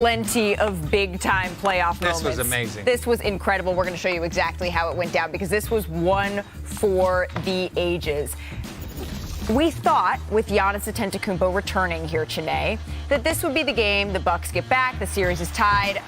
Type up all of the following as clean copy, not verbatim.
Plenty of big-time playoff moments. This was amazing. This was incredible. We're going to show you exactly how it went down because this was one for the ages. We thought, with Giannis Antetokounmpo returning here, Chene, that this would be the game. The Bucks get back. The series is tied.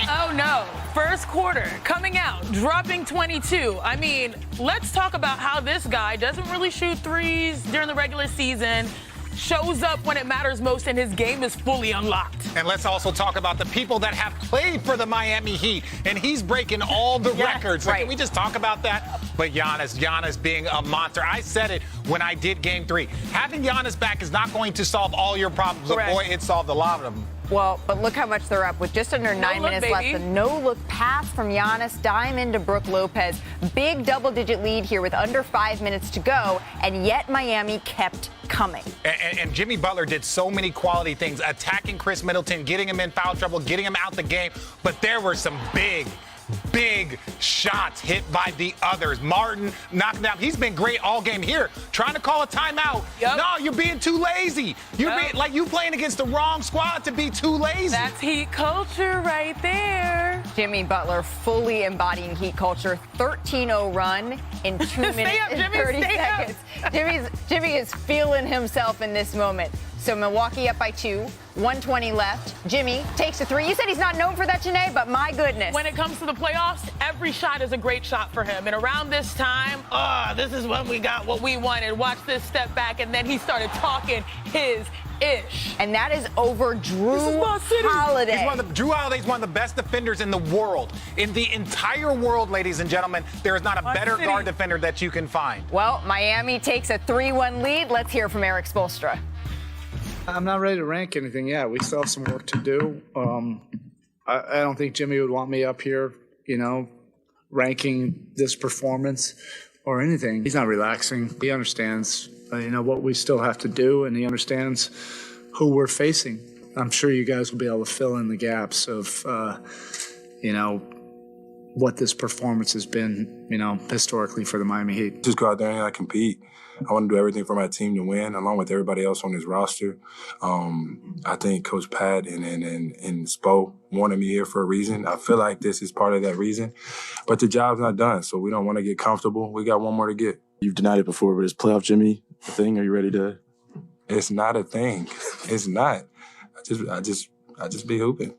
Oh, no. First quarter, coming out, dropping 22. I mean, let's talk about how this guy doesn't really shoot threes during the regular season, shows up when it matters most, and his game is fully unlocked. And let's also talk about the people that have played for the Miami Heat, and he's breaking all the records. Like, right. Can we just talk about that? But Giannis being a monster. I said it when I did Game 3. Having Giannis back is not going to solve all your problems. Correct. But boy, it solved a lot of them. Well, but look how much they're up with just under 9 minutes left. The no-look pass from Giannis, dime into Brook Lopez. Big double-digit lead here with under 5 minutes to go, and yet Miami kept coming. And Jimmy Butler did so many quality things, attacking Chris Middleton, getting him in foul trouble, getting him out the game. But there were some big shots hit by the others. Martin knocked down. He's been great all game here. Trying to call a timeout. Yep. No, you're being too lazy. You're being, like you playing against the wrong squad to be too lazy. That's Heat culture right there. Jimmy Butler fully embodying Heat culture. 13-0 run in 2 minutes up, and Jimmy, 30 stay seconds. Jimmy is feeling himself in this moment. So Milwaukee up by 2, 1:20 left. Jimmy takes a 3. You said he's not known for that, Janae, but my goodness. When it comes to the playoffs, every shot is a great shot for him. And around this time, this is when we got what we wanted. Watch this step back, and then he started talking his ish. And that is over Drew Holiday. Drew Holiday's one of the best defenders in the world. In the entire world, ladies and gentlemen, there is not a better guard defender that you can find. Well, Miami takes a 3-1 lead. Let's hear from Eric Spoelstra. I'm not ready to rank anything yet. We still have some work to do. I don't think Jimmy would want me up here, ranking this performance or anything. He's not relaxing. He understands, what we still have to do, and he understands who we're facing. I'm sure you guys will be able to fill in the gaps of, what this performance has been, historically for the Miami Heat. Just go out there and compete. I want to do everything for my team to win, along with everybody else on this roster. I think Coach Pat and Spo wanted me here for a reason. I feel like this is part of that reason. But the job's not done, so we don't want to get comfortable. We got one more to get. You've denied it before, but is playoff Jimmy a thing? Are you ready to? It's not a thing. It's not. I just be hooping.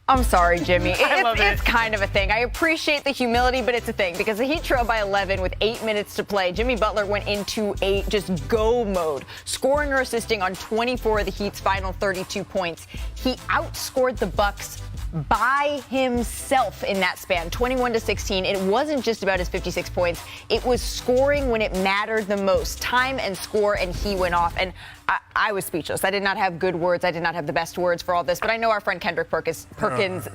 I'm sorry, Jimmy. It's kind of a thing. I appreciate the humility, but it's a thing because the Heat trailed by 11 with 8 minutes to play. Jimmy Butler went into a just go mode, scoring or assisting on 24 of the Heat's final 32 points. He outscored the Bucks by himself in that span, 21-16. It wasn't just about his 56 points. It was scoring when it mattered the most, time and score, and he went off. And I was speechless. I did not have good words. I did not have the best words for all this, but I know our friend Kendrick Perkins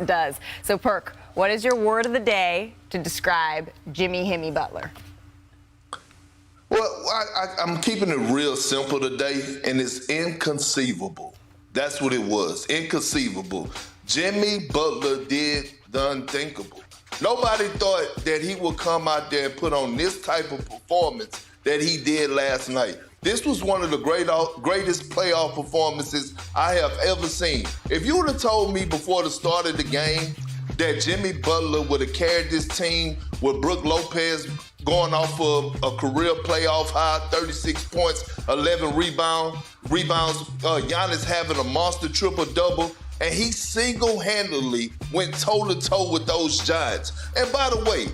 does. So, Perk, what is your word of the day to describe Jimmy Butler? Well, I'm keeping it real simple today, and it's inconceivable. That's what it was, inconceivable. Jimmy Butler did the unthinkable. Nobody thought that he would come out there and put on this type of performance that he did last night. This was one of the greatest playoff performances I have ever seen. If you would have told me before the start of the game that Jimmy Butler would have carried this team with Brook Lopez going off for a career playoff high, 36 points, 11 rebounds, Giannis having a monster triple-double, and he single-handedly went toe-to-toe with those Giants. And by the way,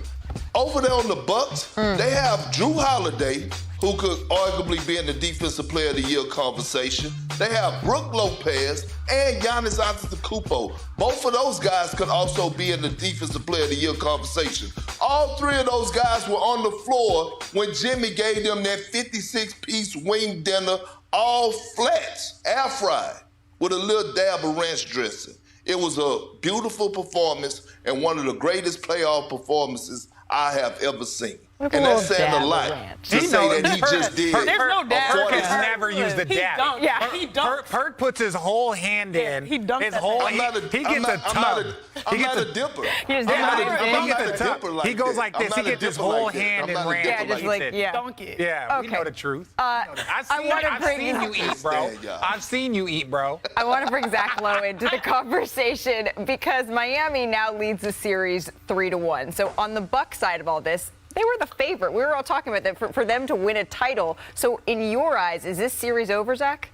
over there on the Bucks, they have Drew Holiday, who could arguably be in the Defensive Player of the Year conversation. They have Brook Lopez and Giannis Antetokounmpo. Both of those guys could also be in the Defensive Player of the Year conversation. All three of those guys were on the floor when Jimmy gave them that 56-piece wing dinner, all flats, air-fried, with a little dab of ranch dressing. It was a beautiful performance and one of the greatest playoff performances I have ever seen. And that's saying a lot to He say knows- that he just did. There's no dab. Perk Okay. has never used a He dab. dunked. Yeah. He dunked. Perk puts his whole hand in. he dunked his that whole. thing. He gets a tub. I'm not a dipper. He's I'm not different. a- He I'm gets not a a tub. dipper like He goes that. like I'm this. not He a gets his dipper whole like that. hand I'm and not a ran. dipper Yeah, just like like, that. yeah. Dunk it. Yeah, we Okay. know the truth. I wanna bring I've seen you eat, bro. understand, y'all. I've seen you eat, bro. I want to bring Zach Lowe into the conversation because Miami now leads the series 3-1. So on the Bucks side of all this, they were the favorite. We were all talking about that for them to win a title. So in your eyes, is this series over, Zach?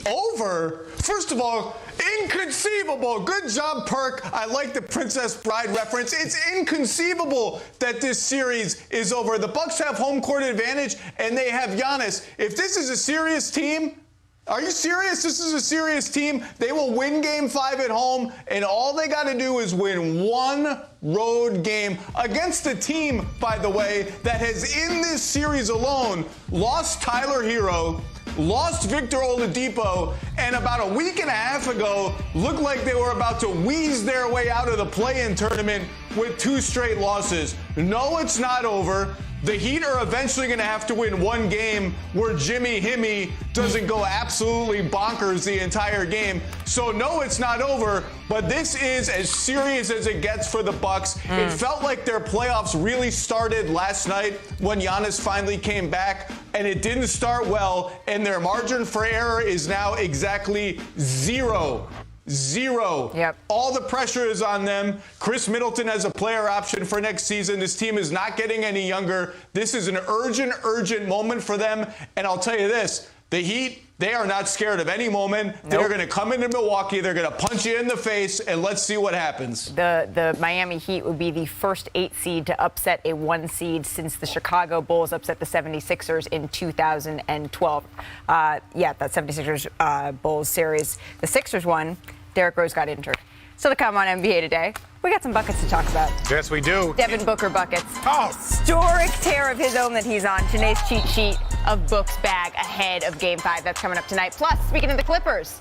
Over? First of all, inconceivable. Good job, Perk. I like the Princess Bride reference. It's inconceivable that this series is over. The Bucks have home court advantage, and they have Giannis. If this is a serious team, are you serious? This is a serious team. They will win Game 5 at home, and all they got to do is win one road game against a team, by the way, that has in this series alone lost Tyler Hero, lost Victor Oladipo, and about a week and a half ago looked like they were about to wheeze their way out of the play-in tournament with 2 straight losses. No, it's not over. The Heat are eventually going to have to win one game where Jimmy Himmy doesn't go absolutely bonkers the entire game. So no, it's not over, but this is as serious as it gets for the Bucks. It felt like their playoffs really started last night when Giannis finally came back, and it didn't start well, and their margin for error is now exactly 0. Yep. All the pressure is on them. Chris Middleton has a player option for next season. This team is not getting any younger. This is an urgent moment for them. And I'll tell you this, the Heat, they are not scared of any moment. Nope. They're going to come into Milwaukee. They're going to punch you in the face, and let's see what happens. The Miami Heat would be the first 8 seed to upset a 1 seed since the Chicago Bulls upset the 76ers in 2012. That 76ers Bulls series. The Sixers won. Derrick Rose got injured. So to come on NBA Today, we got some buckets to talk about. Yes, we do. Devin Booker buckets. Oh. Historic tear of his own that he's on. Janae's cheat sheet of Book's bag ahead of Game 5. That's coming up tonight. Plus, speaking of the Clippers,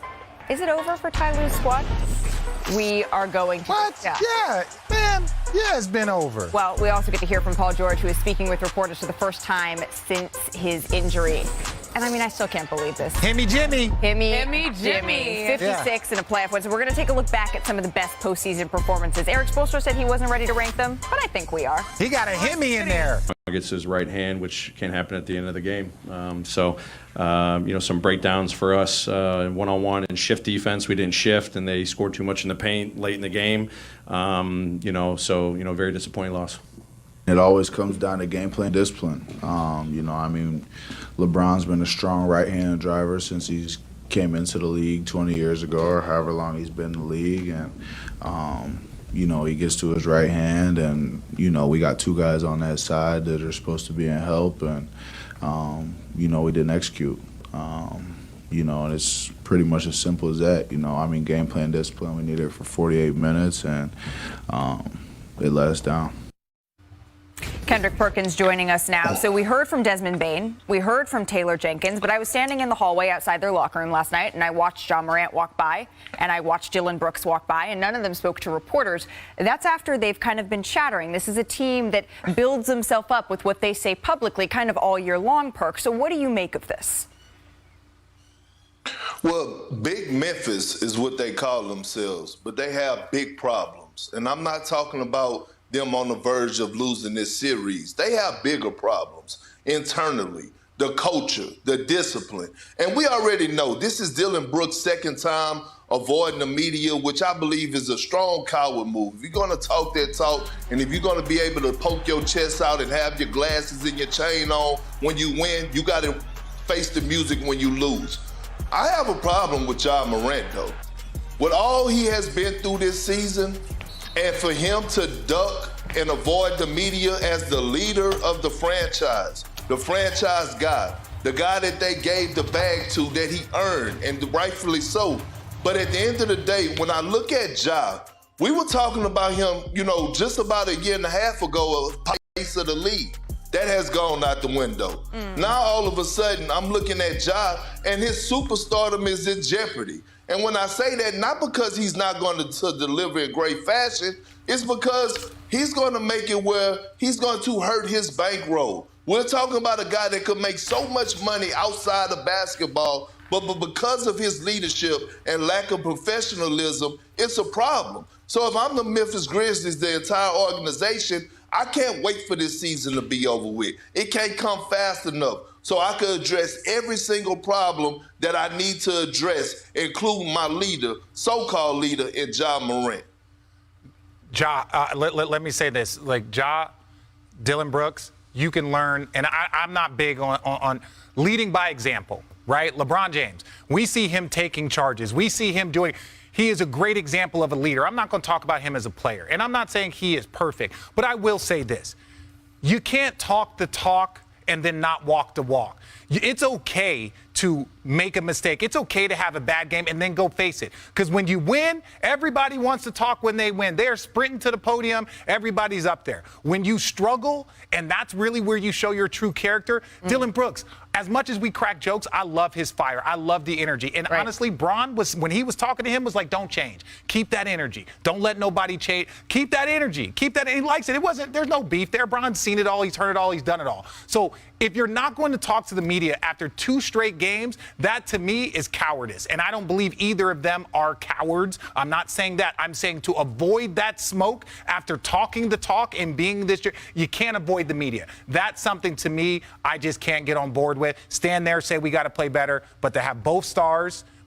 is it over for Tyler's squad? We are going to discuss. Yeah, man. Yeah, it's been over. Well, we also get to hear from Paul George, who is speaking with reporters for the first time since his injury. And I mean, I still can't believe this. Himmy Jimmy. Jimmy. 56 in a playoff win. So we're going to take a look back at some of the best postseason performances. Eric Spoelstra said he wasn't ready to rank them, but I think we are. He got a Himmy in there. Gets his right hand, which can happen at the end of the game. Some breakdowns for us one-on-one and shift defense. We didn't shift, and they scored too much in the paint late in the game. Very disappointing loss. It always comes down to game plan discipline. LeBron's been a strong right-hand driver since he's came into the league 20 years ago or however long he's been in the league. And, he gets to his right hand and, we got 2 guys on that side that are supposed to be in help. And, we didn't execute. And it's pretty much as simple as that. Game plan discipline, we needed it for 48 minutes and it let us down. Kendrick Perkins joining us now. So we heard from Desmond Bane, we heard from Taylor Jenkins, but I was standing in the hallway outside their locker room last night, and I watched John Morant walk by, and I watched Dillon Brooks walk by, and none of them spoke to reporters. That's after they've kind of been chattering. This is a team that builds themselves up with what they say publicly kind of all year long, Perk. So what do you make of this? Well, Big Memphis is what they call themselves, but they have big problems. And I'm not talking about them on the verge of losing this series. They have bigger problems internally, the culture, the discipline. And we already know this is Dillon Brooks' second time avoiding the media, which I believe is a strong coward move. If you're going to talk that talk, and if you're going to be able to poke your chest out and have your glasses and your chain on when you win, you got to face the music when you lose. I have a problem with John Morant, though. With all he has been through this season, and for him to duck and avoid the media as the leader of the franchise guy, the guy that they gave the bag to that he earned, and rightfully so. But at the end of the day, when I look at Ja, we were talking about him, just about a year and a half ago, a pace of the league. That has gone out the window. Now, all of a sudden, I'm looking at Ja, and his superstardom is in jeopardy. And when I say that, not because he's not going to deliver in great fashion, it's because he's going to make it where he's going to hurt his bankroll. We're talking about a guy that could make so much money outside of basketball, but because of his leadership and lack of professionalism, it's a problem. So if I'm the Memphis Grizzlies, the entire organization, I can't wait for this season to be over with. It can't come fast enough so I can address every single problem that I need to address, including my leader, so-called leader, in Ja Morant. Let me say this. Like, Dylan Brooks, you can learn, and I'm not big on leading by example, right? LeBron James, we see him taking charges. We see him doing. He is a great example of a leader. I'm not going to talk about him as a player, and I'm not saying he is perfect, but I will say this. You can't talk the talk and then not walk the walk. It's okay to make a mistake. It's okay to have a bad game and then go face it. Because when you win, everybody wants to talk when they win. They're sprinting to the podium. Everybody's up there. When you struggle, and that's really where you show your true character, Dylan Brooks, as much as we crack jokes, I love his fire. I love the energy. And honestly, Bron, when he was talking to him, was like, don't change. Keep that energy. Don't let nobody change. Keep that energy. Keep that. He likes it. There's no beef there. Bron's seen it all. He's heard it all. He's done it all. So if you're not going to talk to the media after 2 straight games, that to me is cowardice. And I don't believe either of them are cowards. I'm not saying that. I'm saying to avoid that smoke after talking the talk and being this, you can't avoid the media. That's something to me I just can't get on board with. Stand there, say we got to play better, but to have both stars